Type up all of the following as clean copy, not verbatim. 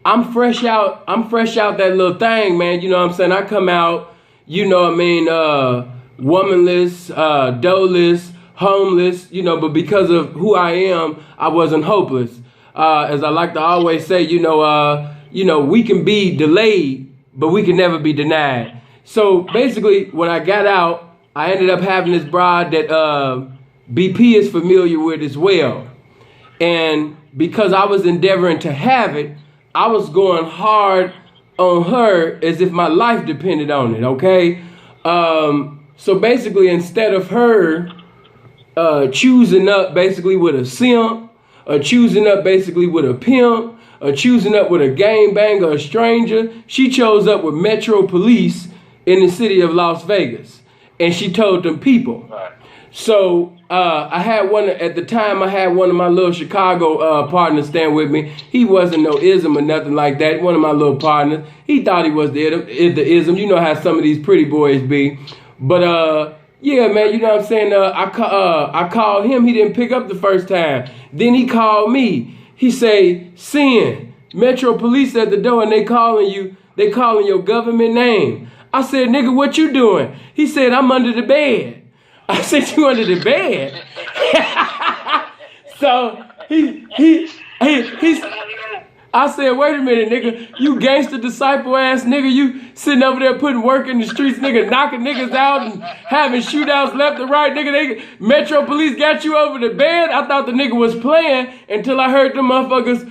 I'm fresh out that little thing, man. You know what I'm saying? I come out, you know what I mean, womanless, doeless, homeless, you know, but because of who I am, I wasn't hopeless. As I like to always say, you know, we can be delayed, but we can never be denied. So basically, when I got out, I ended up having this broad that BP is familiar with as well. And because I was endeavoring to have it, I was going hard on her as if my life depended on it, okay? So basically, instead of her choosing up basically with a simp, or choosing up basically with a pimp, or choosing up with a gangbanger, a stranger, she chose up with Metro Police in the city of Las Vegas. And she told them people. So I had one, at the time I had one of my little Chicago partners stand with me. He wasn't no ism or nothing like that. One of my little partners, he thought he was the ism. You know how some of these pretty boys be. But yeah, man, you know what I'm saying? I called him. He didn't pick up the first time. Then he called me. He say, Sin, Metro Police at the door and they calling your government name. I said, nigga, what you doing? He said, I'm under the bed. I said, you under the bed? So he's I said, wait a minute, nigga, you gangster disciple ass nigga, you sitting over there putting work in the streets, nigga, knocking niggas out and having shootouts left and right, nigga, Metro Police got you over the bed. I thought the nigga was playing until I heard the motherfuckers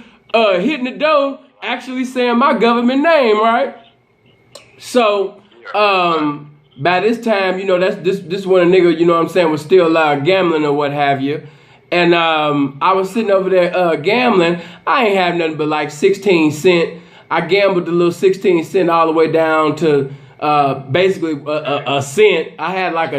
hitting the door, actually saying my government name, right? So, by this time, you know, this when a nigga, you know what I'm saying, was still gambling or what have you. And I was sitting over there gambling. I ain't have nothing but like 16 cents. I gambled the little 16 cents all the way down to basically a cent. I had like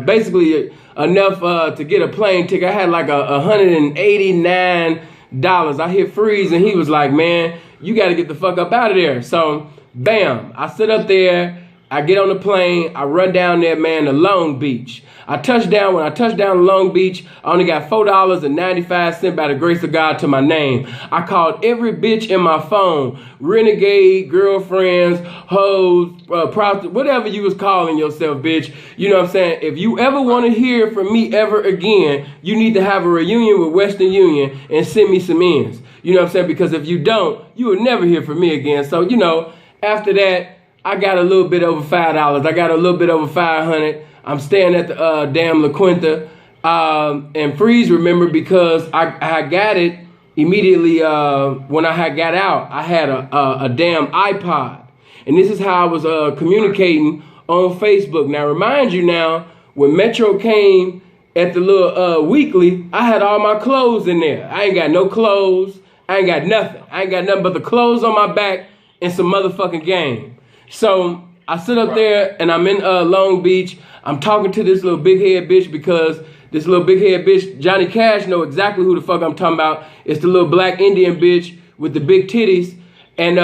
basically enough to get a plane ticket. I had like $189. I hit freeze and he was like, man, you got to get the fuck up out of there. So, bam, I sit up there. I get on the plane, I run down there, man, to Long Beach. When I touched down in Long Beach, I only got $4.95 by the grace of God to my name. I called every bitch in my phone, renegade, girlfriends, hoes, prostitutes, whatever you was calling yourself, bitch. You know what I'm saying? If you ever want to hear from me ever again, you need to have a reunion with Western Union and send me some ends. You know what I'm saying? Because if you don't, you will never hear from me again. So, you know, after that, I got a little bit over $5. I got a little bit over $500. I'm staying at the damn La Quinta. And freeze, remember, because I got it immediately when I had got out. I had a damn iPod. And this is how I was communicating on Facebook. Now, remind you now, when Metro came at the little weekly, I had all my clothes in there. I ain't got no clothes. I ain't got nothing. I ain't got nothing but the clothes on my back and some motherfucking game. So I sit up there and I'm in Long Beach. I'm talking to this little big head bitch because this little big head bitch, Johnny Cash, know exactly who the fuck I'm talking about. It's the little black Indian bitch with the big titties. And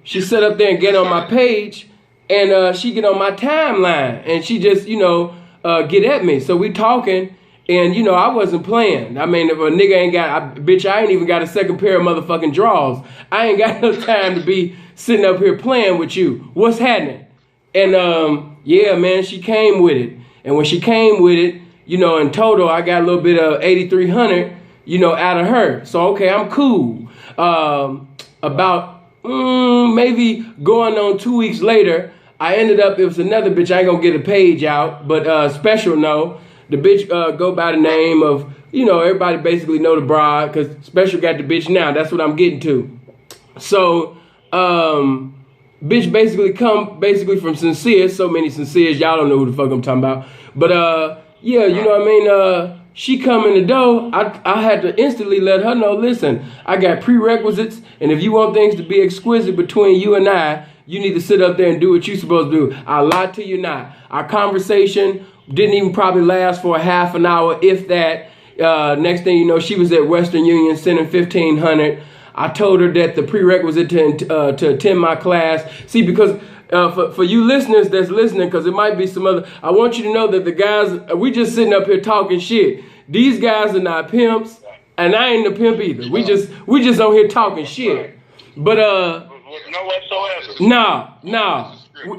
she sit up there and get on my page and she get on my timeline and she just, you know, get at me. So we talking and, you know, I wasn't playing. I mean, if a nigga ain't got, I ain't even got a second pair of motherfucking drawers. I ain't got no time to be sitting up here playing with you. What's happening? And yeah, man, she came with it. And when she came with it, you know, in total, I got a little bit of $8,300, you know, out of her. So, okay, I'm cool. About maybe going on 2 weeks later, I ended up, it was another bitch. I ain't gonna get a page out, but Special no. The bitch go by the name of, you know, everybody basically know the broad because Special got the bitch now. That's what I'm getting to. So, bitch basically come basically from Sincere. So many Sinceres, y'all don't know who the fuck I'm talking about. But yeah, you know what I mean? She come in the door. I had to instantly let her know, listen, I got prerequisites, and if you want things to be exquisite between you and I, you need to sit up there and do what you're supposed to do. I lied to you not. Our conversation didn't even probably last for a half an hour, if that. Next thing you know, she was at Western Union sending $1,500. I told her that the prerequisite to attend my class. See, because for you listeners that's listening, because it might be some other, I want you to know that the guys, we just sitting up here talking shit. These guys are not pimps, and I ain't a pimp either. We just on here talking shit. But No whatsoever. nah.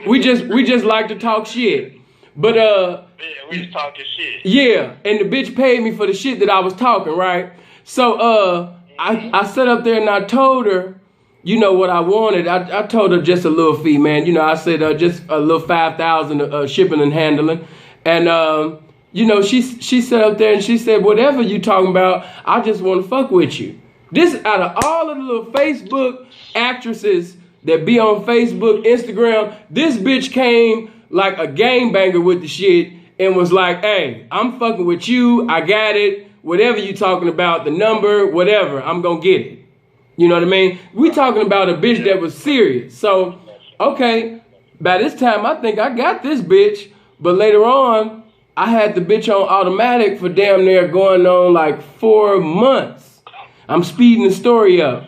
We just like to talk shit. But Yeah, we just talking shit. yeah, and the bitch paid me for the shit that I was talking, right? So I sat up there and I told her, you know what I wanted. I told her just a little fee, man. You know, I said just a little 5,000 shipping and handling, and you know, she sat up there and she said, whatever you talking about, I just want to fuck with you. This out of all of the little Facebook actresses that be on Facebook, Instagram, this bitch came like a gangbanger with the shit and was like, hey, I'm fucking with you. I got it. Whatever you talking about, the number, whatever, I'm going to get it. You know what I mean? We talking about a bitch that was serious. So, okay, by this time, I think I got this bitch. But later on, I had the bitch on automatic for damn near going on like 4 months. I'm speeding the story up.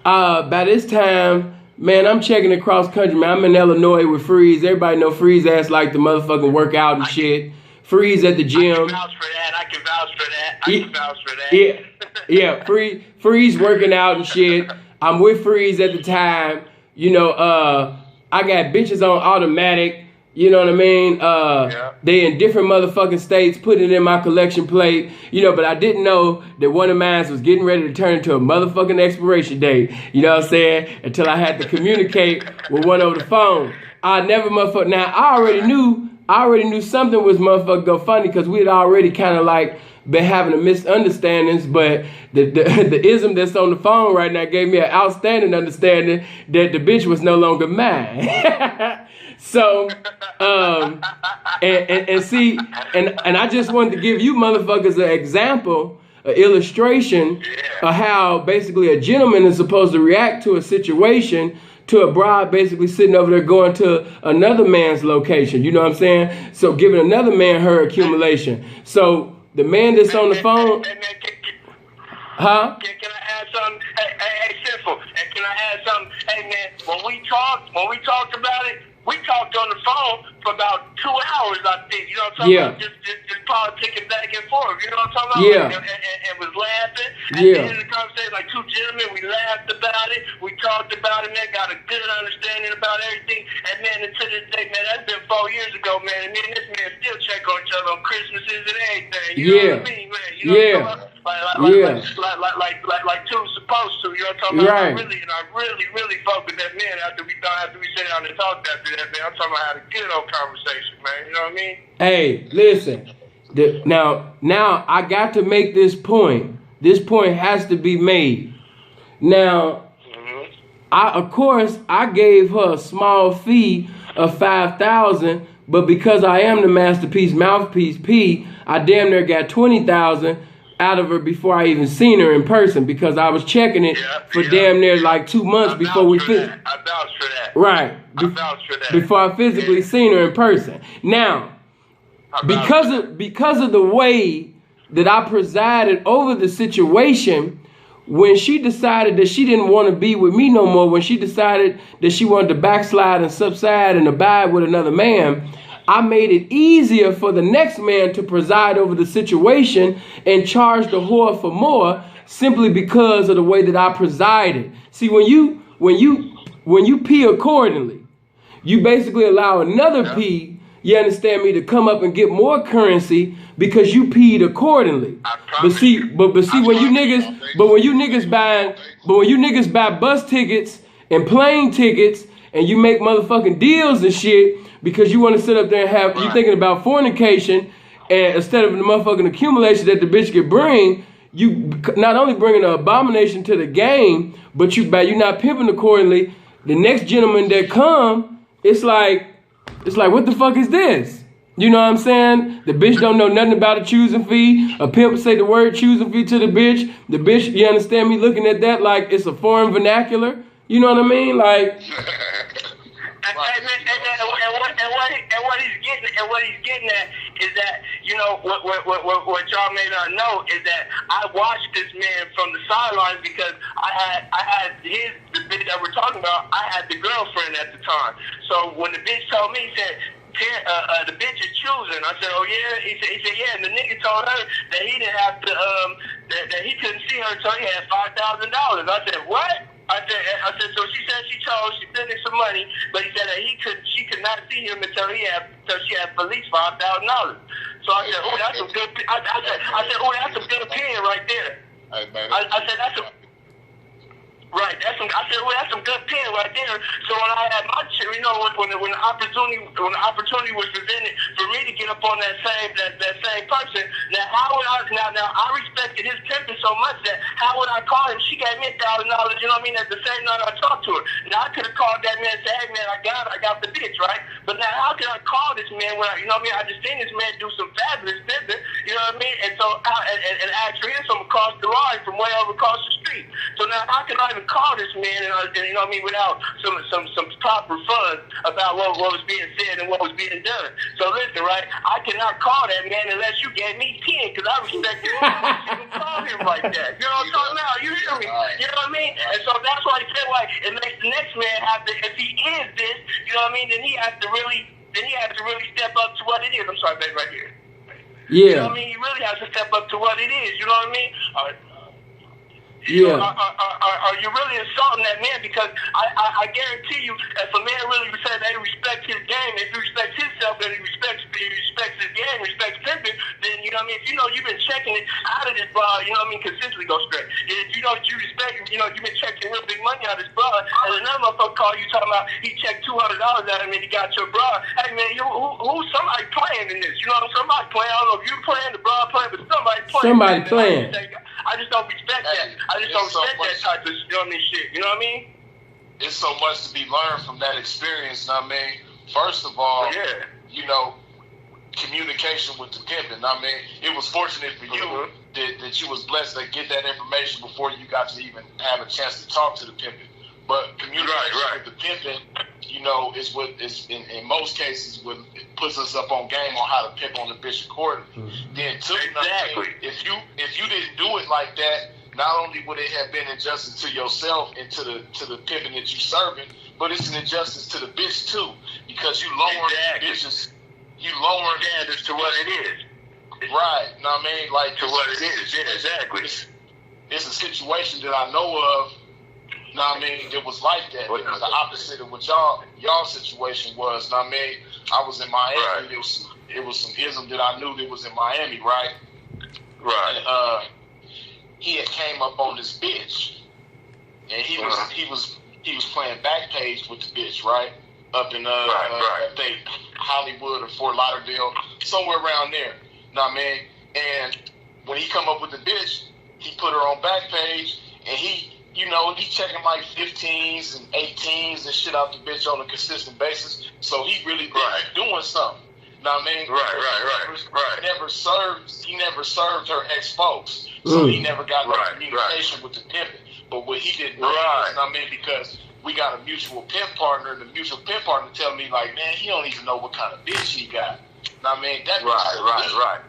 By this time, man, I'm checking the cross country, man. I'm in Illinois with Freeze. Everybody know Freeze ass like the motherfucking workout and shit. Freeze at the gym. I can vouch for that. Yeah. Freeze working out and shit. I'm with Freeze at the time. You know, I got bitches on automatic. You know what I mean? They in different motherfucking states, putting it in my collection plate. You know, but I didn't know that one of mine was getting ready to turn into a motherfucking expiration date. You know what I'm saying? Until I had to communicate with one over the phone. I never motherfucker. Now I already knew something was motherfucking go funny because we had already kind of like been having a misunderstandings, but the ism that's on the phone right now gave me an outstanding understanding that the bitch was no longer mine. So, and see, and I just wanted to give you motherfuckers an example, an illustration of how basically a gentleman is supposed to react to a situation, to a bride basically sitting over there going to another man's location. You know what I'm saying? So giving another man her accumulation. So the man that's on the phone. Huh? Can I add something? Hey, simple. Can I add something? Hey, man, when we talked about it, we talked on the phone for about 2 hours, I think. You know what I'm talking about? Just politicking back and forth. You know what I'm talking about? And was laughing. At the end of the conversation, like two gentlemen, we laughed about it. We talked about it, man. Got a good understanding about everything. And, man, to this day, man, that's been 4 years ago, man. And me and this man still check on each other on Christmases and everything. You know what I mean, man? You know what I'm talking about? Like two supposed to. You know what I'm talking about? And I really fuck with that man after we sat down and talked after that, man. I'm talking about had a good old conversation, man. You know what I mean? Hey, listen. Now I got to make this point. This point has to be made. Now, I gave her a small fee of $5,000, but because I am the masterpiece mouthpiece P, I damn near got $20,000 out of her before I even seen her in person, because I was checking it for damn near like 2 months before we fit. I vouch for that. Right. I vouch for that. Before I physically seen her in person. Now, because of the way that I presided over the situation, when she decided that she didn't want to be with me no more, when she decided that she wanted to backslide and subside and abide with another man, I made it easier for the next man to preside over the situation and charge the whore for more, simply because of the way that I presided. See, when you pee accordingly, you basically allow another pee, you understand me, to come up and get more currency because you peed accordingly. But see when you niggas buy bus tickets and plane tickets and you make motherfucking deals and shit because you want to sit up there and have you thinking about fornication, and instead of the motherfucking accumulation that the bitch could bring, you not only bringing an abomination to the game, but you not pimping accordingly. The next gentleman that come, it's like what the fuck is this? You know what I'm saying? The bitch don't know nothing about a choosing fee. A pimp say the word choosing fee to the bitch. The bitch, you understand me, looking at that like it's a foreign vernacular. You know what I mean? Like. And what he's getting at is that, you know, what y'all may not know is that I watched this man from the sidelines because I had the bitch that we're talking about. I had the girlfriend at the time. So when the bitch told me, he said, the bitch is choosing. I said, oh yeah? He said, yeah. And the nigga told her that he didn't have to, that he couldn't see her until he had $5,000. I said, what? I said, so she said she sent him some money, but he said that she could not see him until she had at least $5,000. So I said, oh, that's some good. I said, oh, that's some good opinion right there. Hey, man, I said that's a. Right, I said, well, that's some good pen right there. So when I had my shit, when the opportunity was presented for me to get up on that same person, now how would I now I respected his pimping so much that how would I call him? She gave me $1,000, you know what I mean, at the same night I talked to her. Now I could have called that man and said, hey man, I got the bitch, right? But now how can I call this man when you know what I mean? I just seen this man do some fabulous business, you know what I mean? And so and ask for him from across the line, from way over across the street. So now how can I even call this man and you know what I mean, without some proper funds about what was being said and what was being done. So listen, right, I cannot call that man unless you gave me 10, because I respect him. I shouldn't call him like that. You know what I'm talking about? You hear me? You know what I mean? And so that's why I said, like, it makes the next man have to, if he is this, you know what I mean, then he has to really step up to what it is. I'm sorry, baby, right here. Yeah. You know what I mean? He really has to step up to what it is. You know what I mean? Yeah. Are you really insulting that man? Because I guarantee you, if a man really says they respect his game, if he respects himself, and he respects his game, respects pimping, then you know what I mean. If you know you've been checking it out of this bra, you know what I mean, consistently go straight. If you know you respect, you know you've been checking real big money out of this bra, and another motherfucker call you talking about he checked $200 out of him and he got your bra. Hey man, who's somebody playing in this? You know what I mean? Somebody playing. I don't know if you playing, the bra playing, but somebody playing. Somebody playing. I just don't respect that. I just don't respect that type of, you know what I mean, shit. You know what I mean? It's so much to be learned from that experience. I mean, first of all, you know, communication with the pimping. I mean, it was fortunate for you that you was blessed to get that information before you got to even have a chance to talk to the pimping. But communication with the pimping, you know, is what is in most cases what puts us up on game on how to pimp on the bitch accordingly. Then too, if you didn't do it like that, not only would it have been injustice to yourself and to the pimping that you serving, but it's an injustice to the bitch too, because you lower the bitches, you lower standards to what it is. Right, know what I mean? Like to what it is. Yeah, exactly. It's a situation that I know of. Know what I mean? It was like that. It was the opposite of what y'all situation was. Know what I mean? I was in Miami. Right. It was some ism that I knew that was in Miami, right? Right. And, he had came up on this bitch, and he was playing Backpage with the bitch, right? Up in I think Hollywood or Fort Lauderdale, somewhere around there. Know what I mean? And when he come up with the bitch, he put her on Backpage, and he checking like 15s and 18s and shit out the bitch on a consistent basis. So he really doing something. Know what I mean? Right. He never served her ex-folks. So he never got no communication with the pimping. But what he didn't know, know what I mean? Because we got a mutual pimp partner, and the mutual pimp partner tell me, like, man, he don't even know what kind of bitch he got. Know what I mean? That bitch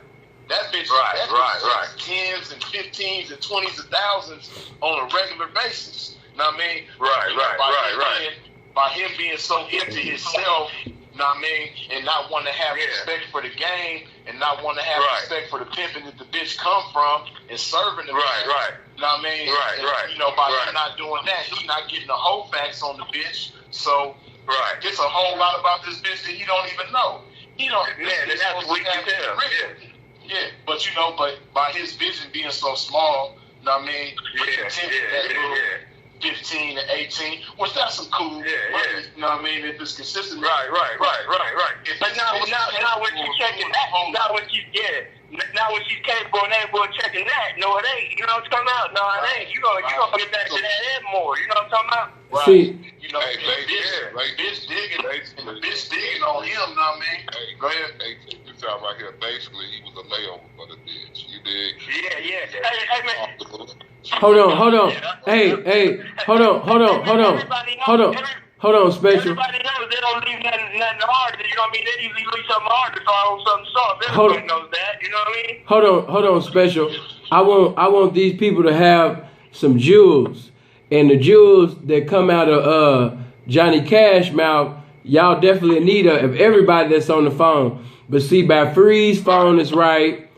That bitch, that bitch tens and 15s and 20s of thousands on a regular basis. Know what I mean? By him being so into himself, know what I mean, and not wanting to have respect for the game, and not wanting to have respect for the pimping that the bitch come from, and serving the bitch. Know what I mean? You know, by him not doing that, he's not getting the whole facts on the bitch. So, it's a whole lot about this bitch that he don't even know. He don't. Man, and that's what we can tell. Yeah, but you know, by his vision being so small, know what I mean, with the that 15 to 18, which that's some cool money, you know what I mean, if it's consistent. Right. But now when you checking that, now when she's capable and able of checking that, no it ain't. You know what I'm talking about? No it ain't. You gonna get back to that and more. You know what I'm talking about? Right. See, you know, bitch digging on him, know what I mean? Hey, go ahead. Hey, check this out right here. Basically, he was a layover for the bitch. You dig? Yeah. Hey, man. Hold on. Hey, hold on, Special. Everybody knows they don't leave nothing hard. You know what I mean? They usually leave something hard to throw on something soft. Everybody knows that. You know what I mean? Hold on, Special. I want these people to have some jewels. And the jewels that come out of Johnny Cash mouth, y'all definitely need of everybody that's on the phone. But see, by Freeze phone is right.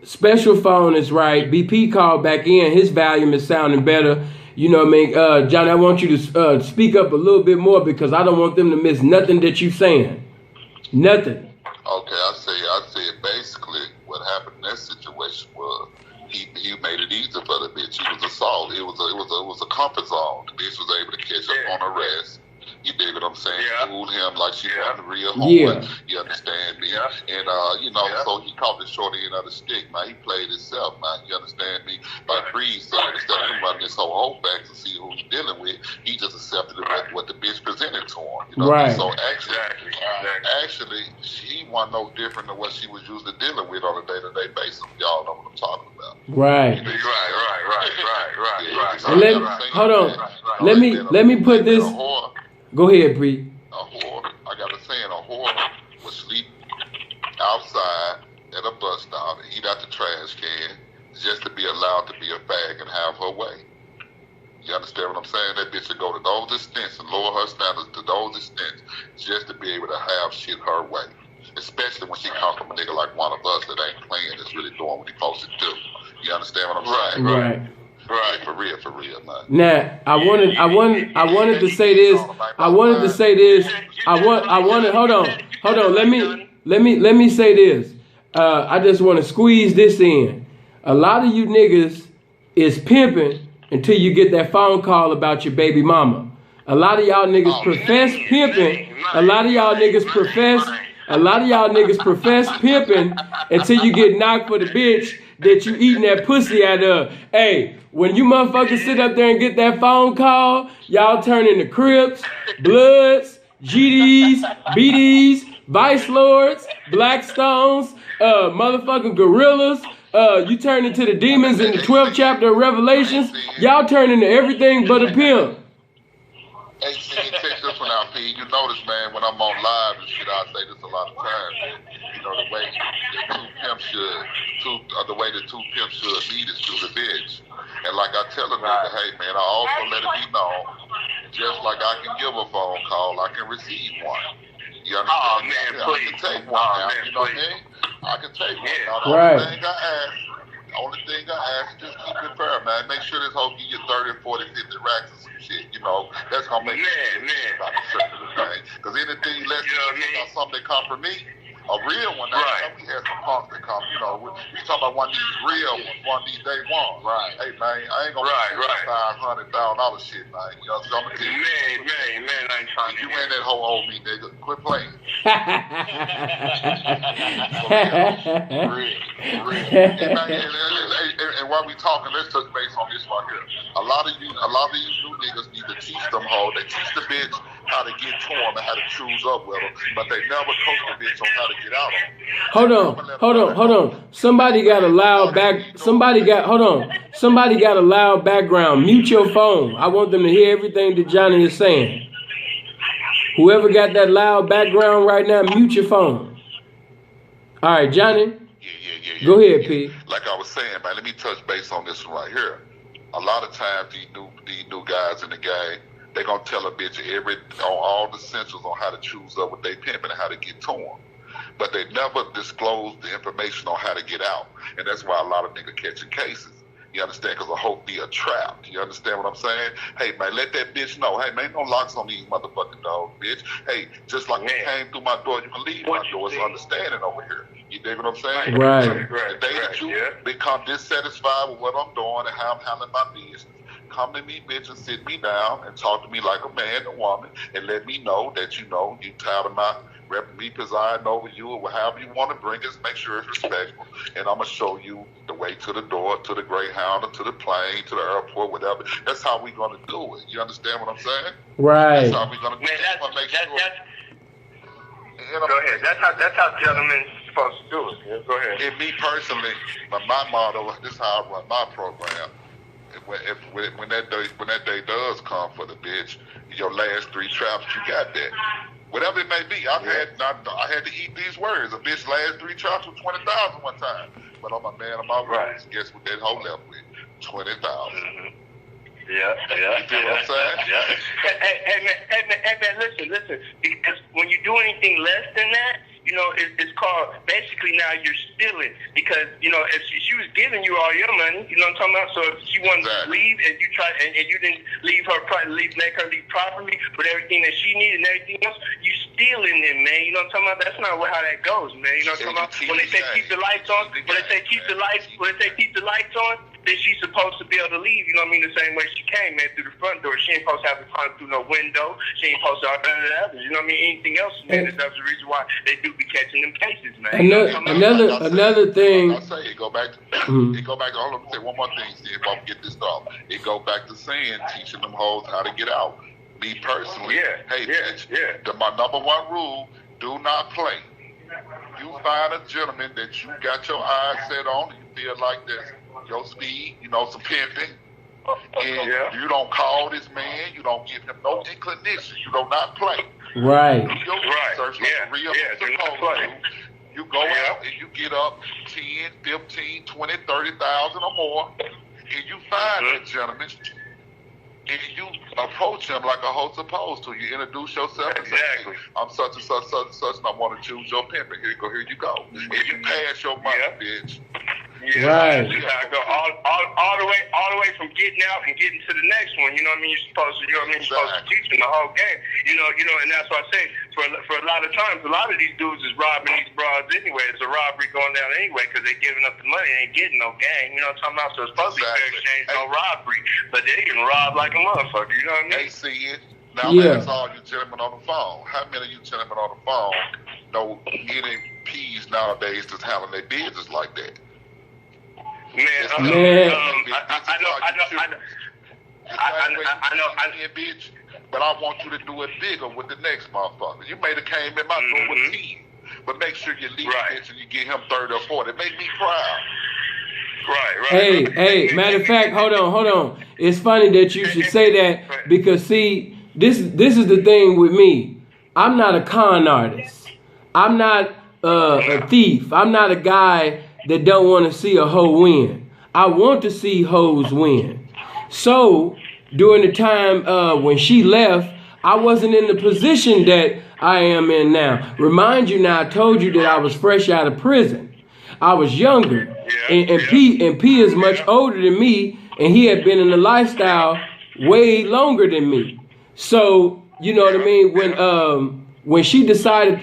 Special phone is right. BP called back in. His volume is sounding better. You know what I mean? Johnny, I want you to speak up a little bit more because I don't want them to miss nothing that you saying. Nothing. Okay, I say basically what happened in that situation was he made it easy for the bitch. He was assaulted. It was a comfort zone. The bitch was able to catch up on arrest. You dig what I'm saying? Fooled him like she wasn't the real homeboy. You understand me? And so he caught the short end of the stick, man. He played himself, man. You understand me? Like Breeze said, instead of him running this whole back to see who he's dealing with, he just accepted what the bitch presented to him. You know what I mean? So actually, she wasn't no different than what she was usually dealing with on a day-to-day basis. Y'all know what I'm talking about. Right. Right. Hold on. Let me put this. Go ahead, Bree. A whore, I got a saying, a whore would sleep outside at a bus stop and eat out the trash can just to be allowed to be a fag and have her way. You understand what I'm saying? That bitch would go to those extents and lower her standards to those extents just to be able to have shit her way. Especially when she comes from a nigga like one of us that ain't playing, that's really doing what he supposed to do. You understand what I'm saying? Right, for real, man. Now, I wanted to say this. Hold on. Let me say this. I just want to squeeze this in. A lot of you niggas is pimping until you get that phone call about your baby mama. A lot of y'all niggas profess pimping. A lot of y'all niggas profess pimping until you get knocked for the bitch that you eating that pussy out of. Hey, when you motherfuckers sit up there and get that phone call, y'all turn into Crips, Bloods, GDs, BDs, Vice Lords, Blackstones, motherfucking Gorillas. You turn into the demons in the 12th chapter of Revelations. Y'all turn into everything but a pimp. Hey, check this one out, P. You notice, man, when I'm on live and shit, I say this a lot of times. You know, the way the two pimps should lead is through the bitch. And like I tell a nigga, hey, man, I also let it be known, just like I can give a phone call, I can receive one. You understand? I can take one now, you know what I mean? I can take one. Now, the only thing I ask is just keep it fair, man. Make sure this hoe give you 30, 40, 50 racks or some shit. You know, that's gonna make sure about the circle of the thing. Because anything less than something that come from me, a real one. We had some punks that come, you know, we talking about one of these real ones, one of these day ones. Right. Hey, man, I ain't gonna $500,000 shit, man. You know, so I'm gonna tell you. Man, I ain't trying to. You ain't that hoe old me, nigga. Quit playing. And while we talking, let's touch base on this right here. A lot of these new niggas need to teach them hoe. They teach the bitch how to get to them and how to choose up with them, but they never coach the bitch on how to get out of them. Hold on. Somebody got a loud background. Mute your phone. I want them to hear everything that Johnny is saying. Whoever got that loud background right now, mute your phone. All right, Johnny. Yeah. Go ahead, P. Like I was saying, man, let me touch base on this one right here. A lot of times these new guys in the game, they gonna tell a bitch on all the essentials on how to choose up with they pimping and how to get to them. But they never disclose the information on how to get out. And that's why a lot of niggas catching cases. You understand? Because a hoe be a trap. You understand what I'm saying? Hey, man, let that bitch know. Hey, man, ain't no locks on these motherfucking dogs, bitch. Hey, just like you came through my door, you can leave my door. It's understanding over here. You dig what I'm saying? Right. The day that you become dissatisfied with what I'm doing and how I'm handling my business, come to me, bitch, and sit me down and talk to me like a man or woman and let me know that you know you tired of my me presiding over you or however you want to bring us, make sure it's respectful. And I'm going to show you the way to the door, to the Greyhound, or to the plane, to the airport, whatever. That's how we're going to do it. You understand what I'm saying? Right. That's how we're going to do it. Go ahead. That's how gentlemen supposed to do it. Yeah, go ahead. And me personally, my motto, this is how I run my program. When that day does come for the bitch, your last 3 traps, you got that. Whatever it may be, I had to eat these words. A bitch last 3 traps with 20,000 one time, but I'm a man of my words. Guess what that hoe left with? 20,000. Mm-hmm. Yeah. You feel what I'm saying? Yeah. Hey man, listen. Because when you do anything less than that, you know, it's called, basically now you're stealing. Because, you know, if she was giving you all your money. You know what I'm talking about? So if she wanted to leave and you try and you didn't leave her make her leave properly with everything that she needed and everything else, you stealing them, man. You know what I'm talking about? That's not how that goes, man. You know what I'm talking about? When they say keep the lights on, when they say keep the lights on, then she's supposed to be able to leave, you know what I mean, the same way she came, man, through the front door. She ain't supposed to have to climb through no window. She ain't supposed to have to, you know what I mean, anything else, man. That's the reason why they do be catching them cases, man. Another thing. I say it go back to, hold on, let me say one more thing, see if I can get this off. It go back to saying, teaching them hoes how to get out. Me personally, bitch, my number one rule, do not play. You find a gentleman that you got your eyes set on, and you feel like this. Your speed, you know, some pimping, and you don't call this man, you don't give him no inclination, you do not play. Right. Do your research like real supposed to. You go out and you get up 10, 15, 20, 30,000 or more, and you find that gentleman, and you approach him like a hoe supposed to. You introduce yourself and say, hey, I'm such and such, and I want to choose your pimping. Here you go. And you pass your money, bitch. Yeah, right. You gotta go all the way from getting out and getting to the next one. You know what I mean? You're supposed to, you're supposed to teach them the whole game. You know, and that's why I say for a lot of times, a lot of these dudes is robbing these broads anyway. It's a robbery going down anyway because they're giving up the money, they ain't getting no gang. You know what I'm talking about? So it's supposed to be fair exchange, no robbery, but they getting robbed like a motherfucker. You know what I mean? They see it. Now that's all you gentlemen on the phone. How many of you gentlemen on the phone know any P's nowadays that's handling their business like that? Man, I know, bitch, but I want you to do it bigger with the next motherfucker. You may have came in my door with 10, but make sure you leave bitch and you get him 30 or 40. Make me proud. Right. Hey, matter of fact, hold on. It's funny that you should say that because see, this is the thing with me. I'm not a con artist. I'm not a thief. I'm not a guy that don't want to see a hoe win. I want to see hoes win. So during the time when she left, I wasn't in the position that I am in now. Remind you now, I told you that I was fresh out of prison. I was younger. And P is much older than me, and he had been in the lifestyle way longer than me. So, you know what I mean? When she decided,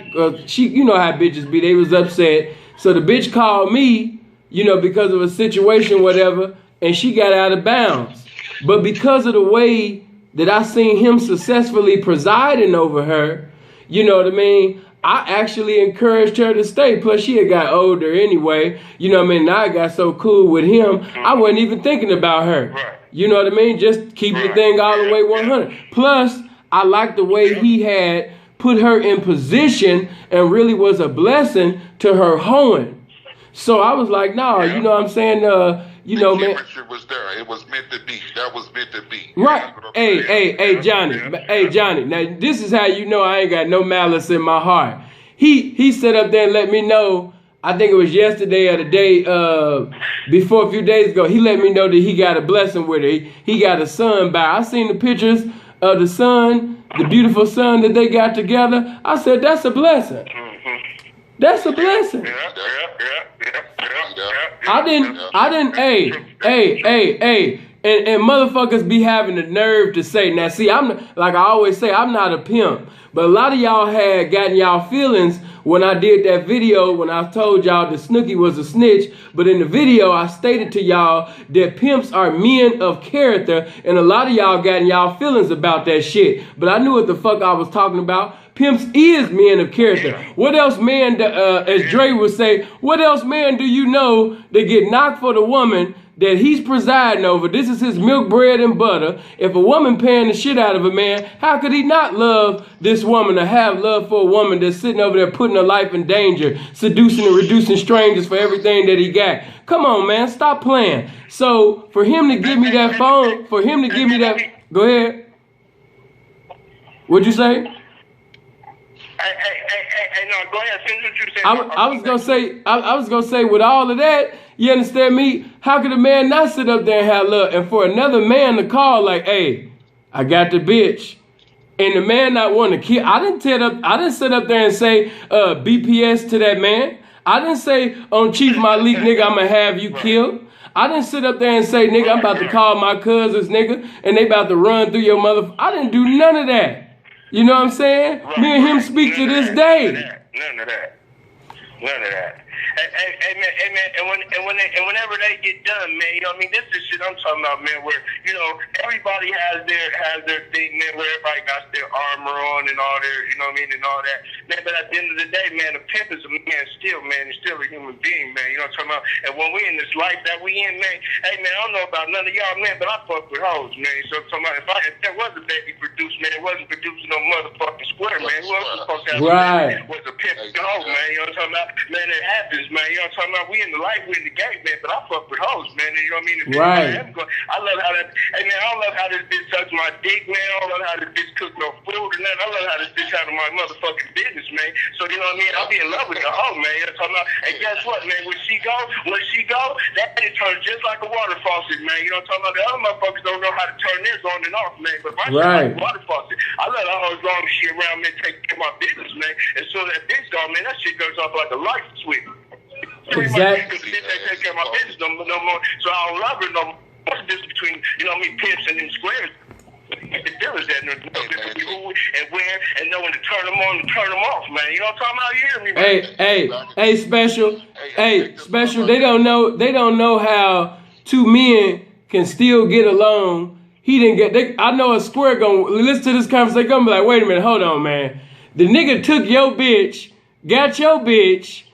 you know how bitches be, they was upset. So the bitch called me, you know, because of a situation, whatever, and she got out of bounds. But because of the way that I seen him successfully presiding over her, you know what I mean? I actually encouraged her to stay. Plus, she had got older anyway. You know what I mean? Now I got so cool with him, I wasn't even thinking about her. You know what I mean? Just keep the thing all the way 100. Plus, I liked the way he had put her in position and really was a blessing to her hoeing. So I was like, no, you know what I'm saying? You know, man. The was there. It was meant to be. That was meant to be. Right. Hey, Johnny. Hey, Johnny. Now, this is how you know I ain't got no malice in my heart. He sat up there and let me know, I think it was yesterday or the day before, a few days ago, he let me know that he got a blessing with her. He got a son back. I seen the pictures of the son, the beautiful son that they got together. I said, that's a blessing. That's a blessing. I didn't, hey, and motherfuckers be having the nerve to say, now see, like I always say, I'm not a pimp, but a lot of y'all had gotten y'all feelings when I did that video, when I told y'all that Snooki was a snitch, but in the video, I stated to y'all that pimps are men of character, and a lot of y'all gotten y'all feelings about that shit, but I knew what the fuck I was talking about. Pimps is men of character. What else man, as Dre would say, what else man do you know that get knocked for the woman that he's presiding over? This is his milk, bread, and butter. If a woman paying the shit out of a man, how could he not love this woman or have love for a woman that's sitting over there putting her life in danger, seducing and reducing strangers for everything that he got? Come on, man, stop playing. So for him to give me that phone, go ahead. What'd you say? Hey, no, go ahead. Finish what you said. I was gonna say, with all of that, you understand me? How could a man not sit up there and have love, and for another man to call like, "Hey, I got the bitch," and the man not want to kill? I didn't sit up there and say BPS to that man. I didn't say on Chief Malik, nigga, I'm gonna have you killed. I didn't sit up there and say, nigga, I'm about to call my cousins, nigga, and they about to run through your mother. I didn't do none of that. You know what I'm saying? Me and him speak to this day. None of that. Hey, man, and whenever they get done, man, you know what I mean? This is shit I'm talking about, man, where, you know, everybody has their thing, man, where everybody got their armor on and all their, you know what I mean, and all that. Man, but at the end of the day, man, a pimp is a man still, man. He's still a human being, man. You know what I'm talking about? And when we in this life that we in, man, hey, man, I don't know about none of y'all, man, but I fuck with hoes, man. So I'm talking about if there was a baby produced, man, it wasn't producing no motherfucking square, man. Who else was supposed to have a baby was a pimp hoe, man. You know what I'm talking about? Man, it happens, man. You know what I'm talking about? We in the life, we in the game, man, but I fuck with hoes, man. And you know what I mean? I love how that, hey, man, I don't love how this bitch sucks my dick, man. I don't love how this bitch cook no food or nothing. I love how this bitch handle my motherfucking business, man. So, you know what I mean? I'll be in love with the hoe, man. You know what I'm talking about? And guess what, man? When she go, that shit turns just like a water faucet, man. You know what I'm talking about? The other motherfuckers don't know how to turn theirs on and off, man. But my shit like a water faucet. I let her hoe as long as she around me take care of my business, man. And so that bitch gone, man, that shit goes off like a light switch. Exactly. They take care of my business no more, so I don't love her no more. What's the difference between, you know what I mean, pimps and them squares? The difference that know who and where and know when to turn them on and turn them off, man. You know what I'm talking about? You hear me, man? Hey, special. They don't know how two men can still get along. He didn't get. I know a square gonna listen to this conversation. Gonna be like, wait a minute, hold on, man. The nigga took your bitch, got your bitch,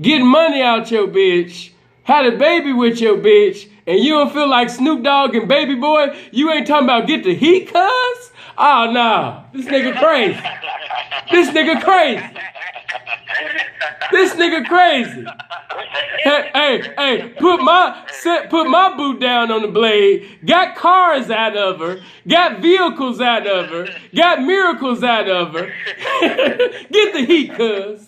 getting money out your bitch, had a baby with your bitch, and you don't feel like Snoop Dogg and Baby Boy? You ain't talking about get the heat, cuz? Oh, nah. This nigga crazy. This nigga crazy. Hey, put my boot down on the blade, got cars out of her, got vehicles out of her, got miracles out of her. Get the heat, cuz.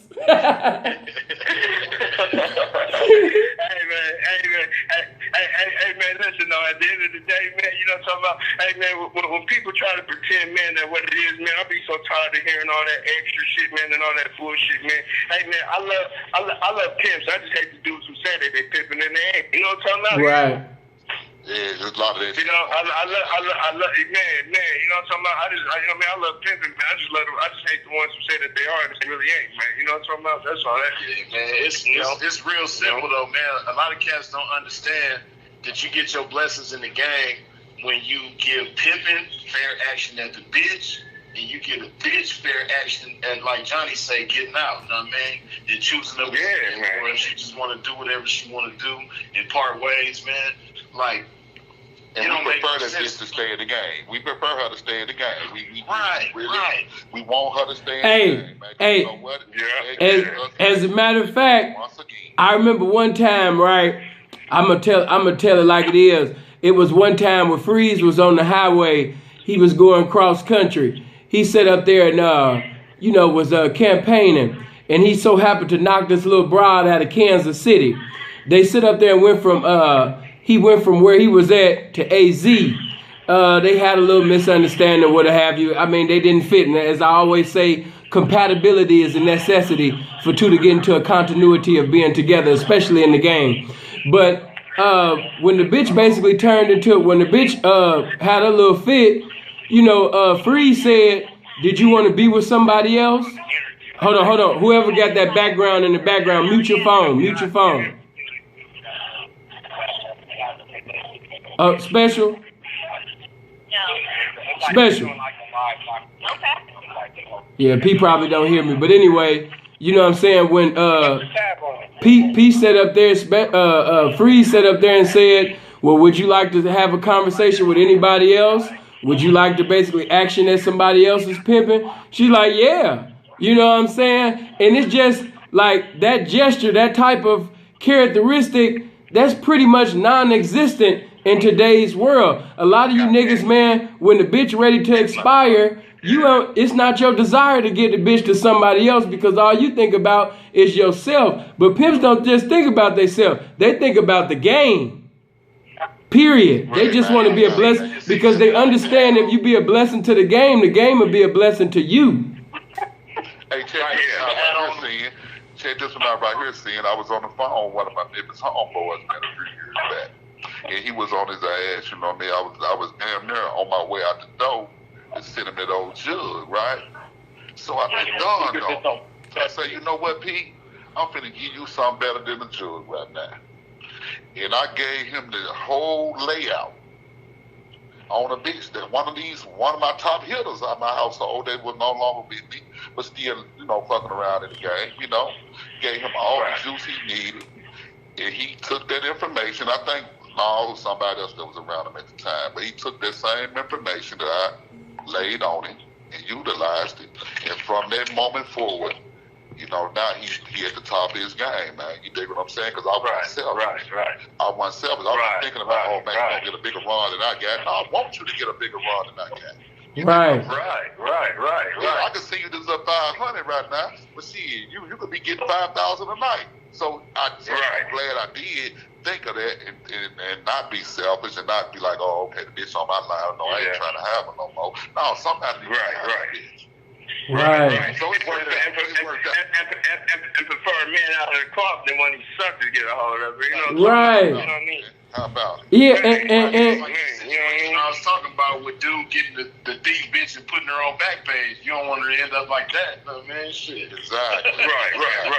Hey man, listen though, at the end of the day, man, you know what I'm talking about? Hey man, when people try to pretend, man, that what it is, man, I be so tired of hearing all that extra shit, man, and all that bullshit, man. Hey man, I love pimps. I just hate the dudes who say that they pimping and they ain't. You know what I'm talking about? Right. Yeah, there's a lot of that. You know, I love it, man. You know what I'm talking about? I love pimping, man. I just hate the ones who say that they are and they really ain't, man. You know what I'm talking about? That's all that is. Yeah, man. It's real simple though, man. A lot of cats don't understand that you get your blessings in the game when you give pimping fair action at the bitch, and you give a bitch fair action at, like Johnny say, getting out. You know what I mean? And choosing up, or if she just want to do whatever she want to do and part ways, man. Like, and we prefer that bitch to stay in the game. We prefer her to stay in the game. We want her to stay in the game. Man. Hey, you know what? As a matter of fact, I remember one time, right? I'm gonna tell it like it is. It was one time where Freeze was on the highway. He was going cross country. He sat up there and was campaigning, and he so happened to knock this little broad out of Kansas City. They sit up there and went from where he was at to AZ. They had a little misunderstanding, what have you. I mean, they didn't fit. And as I always say, compatibility is a necessity for two to get into a continuity of being together, especially in the game. But when the bitch basically turned into it, when the bitch had a little fit, Freeze said, "Did you want to be with somebody else?" Hold on. Whoever got that background in the background, mute your phone. Special. Yeah, P probably don't hear me, but anyway, you know what I'm saying? When P sat up there, Freeze sat up there and said, "Well, would you like to have a conversation with anybody else? Would you like to basically action that somebody else is pimping?" She's like, "Yeah." You know what I'm saying? And it's just like that gesture, that type of characteristic, that's pretty much non-existent in today's world. A lot of you niggas, man, when the bitch ready to expire, it's not your desire to get the bitch to somebody else because all you think about is yourself. But pimps don't just think about themselves. They think about the game. Period. They just want to be a blessing because they understand if you be a blessing to the game will be a blessing to you. Hey, check this out. check this one out right here, seeing I was on the phone with one of my neighbor's homeboys, man, a few years back. And he was on his ass, you know what I mean? I was damn near on my way out the door to send him that old jug, right? So I dawned on him. So I said, you know what, Pete? I'm finna give you something better than a jug right now. And I gave him the whole layout on the beach. That one of my top hitters out my household, they would no longer be me, but still, you know, fucking around in the game, you know. Gave him all the juice he needed. And he took that information. I think somebody else that was around him at the time, but he took that same information that I laid on him and utilized it. And from that moment forward, you know, now he at the top of his game, man. You dig what I'm saying? Because I wasn't selfish. I wasn't selfish. I was thinking about, oh, man, you're going to get a bigger run than I got. No, I want you to get a bigger run than I got. Right. Yeah, I can see you just up 500 right now, but see, you could be getting 5,000 a night. So I'm glad I did think of that and not be selfish and not be like, oh, okay, the bitch on my line. No, I ain't trying to have her no more. No, sometimes you bitch. Right. So it's worth it. And prefer a man out of the club than when he sucks to get a hold of her. You know, right. You know what I mean? How about it? Yeah, I was talking about with dude getting the thief bitch and putting her on back page. You don't want her to end up like that, no, man. Shit. Exactly. Right.